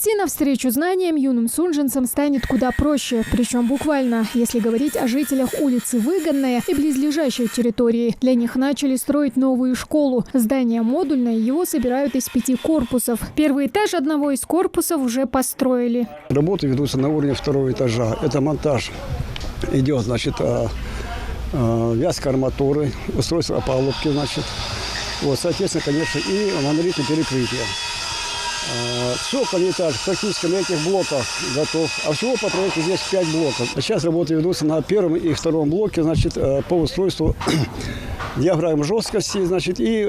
Идти навстречу знаниям юным сунженцам станет куда проще, причем буквально, если говорить о жителях улицы Выгодная и близлежащей территории. Для них начали строить новую школу. Здание модульное, его собирают из 5 корпусов. Первый этаж одного из корпусов уже построили. Работы ведутся на уровне 2-го этажа. Это монтаж идет, значит, вязка арматуры, устройство опалубки, значит. Вот, соответственно, конечно, и монолитное перекрытие. Цокольный этаж практически на этих блоках готов. А всего по проекту здесь 5 блоков. Сейчас работы ведутся на 1-м и 2-м блоке, значит, по устройству диаграмм жесткости, значит, и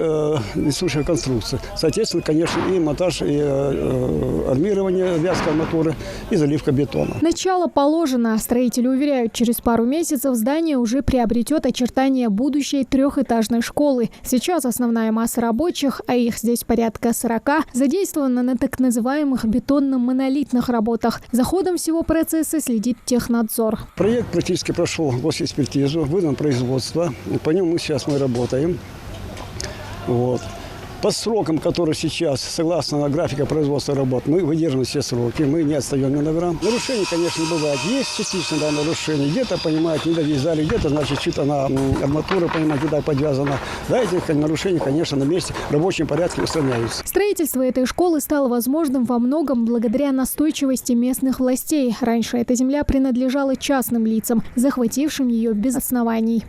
несущая конструкция. Соответственно, конечно, и монтаж, и армирование, вязка арматуры, и заливка бетона. Начало положено. Строители уверяют, через пару месяцев здание уже приобретет очертания будущей 3-этажной школы. Сейчас основная масса рабочих, а их здесь порядка 40, задействована на так называемых бетонно-монолитных работах. За ходом всего процесса следит технадзор. Проект практически прошел госэкспертизу, выдан производство. По нему сейчас мы работаем. Вот. По срокам, которые сейчас, согласно графика производства работ, мы выдерживаем все сроки, мы не отстаем ни на грамм. Нарушений, конечно, бывает. Есть частично, да, нарушения. Где-то, понимаете, не довязали, где-то, значит, что-то на арматуру, понимаете, так подвязано. Да, эти нарушения, конечно, на месте в рабочем порядке устраняются. Строительство этой школы стало возможным во многом благодаря настойчивости местных властей. Раньше эта земля принадлежала частным лицам, захватившим ее без оснований.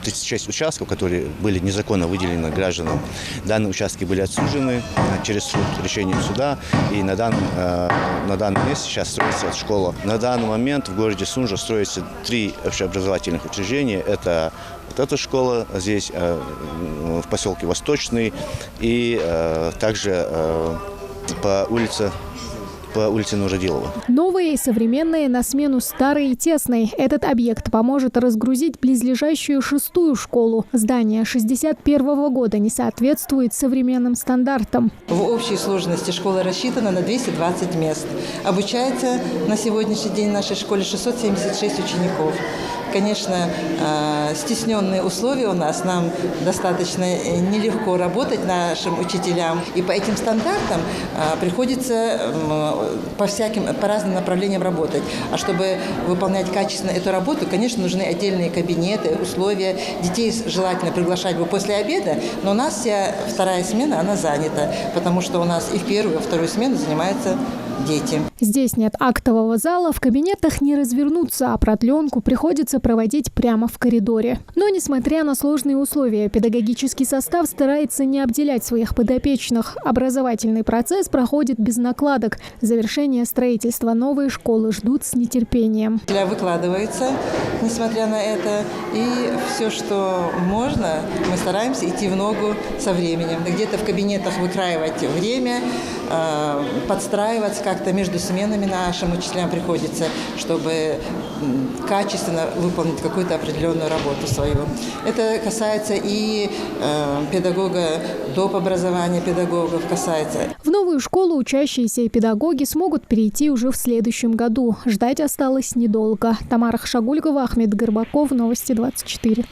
36 участков, которые были незаконно выделены гражданам, данные участки были отсужены через суд, решение суда, и на данном месте сейчас строится школа. На данный момент в городе Сунжа строится 3 общеобразовательных учреждения. Это вот эта школа здесь, в поселке Восточный, и также по улице Нуродилова. Новые и современные на смену старой и тесной. Этот объект поможет разгрузить близлежащую 6-ю школу. Здание 61-го года не соответствует современным стандартам. В общей сложности школа рассчитана на 220 мест. Обучается на сегодняшний день в нашей школе 676 учеников. Конечно, стесненные условия у нас, нам достаточно нелегко работать нашим учителям. И по этим стандартам приходится по разным направлениям работать. А чтобы выполнять качественно эту работу, конечно, нужны отдельные кабинеты, условия. Детей желательно приглашать бы после обеда, но у нас вся 2-я смена, она занята, потому что у нас и в 1-ю, и в 2-ю смену занимаются дети. Здесь нет актового зала, в кабинетах не развернуться, а продленку приходится проводить прямо в коридоре. Но, несмотря на сложные условия, педагогический состав старается не обделять своих подопечных. Образовательный процесс проходит без накладок. Завершение строительства новой школы ждут с нетерпением. Выкладывается, несмотря на это, и все, что можно, мы стараемся идти в ногу со временем. Где-то в кабинетах выкраивать время, подстраиваться как-то между сменами нашим учителям приходится, чтобы качественно выполнить какую-то определенную работу свою. Это касается и педагога, доп. Образования педагогов касается. В новую школу учащиеся и педагоги смогут перейти уже в следующем году. Ждать осталось недолго. Тамара Хашагулькова, Ахмед Горбаков, Новости 24.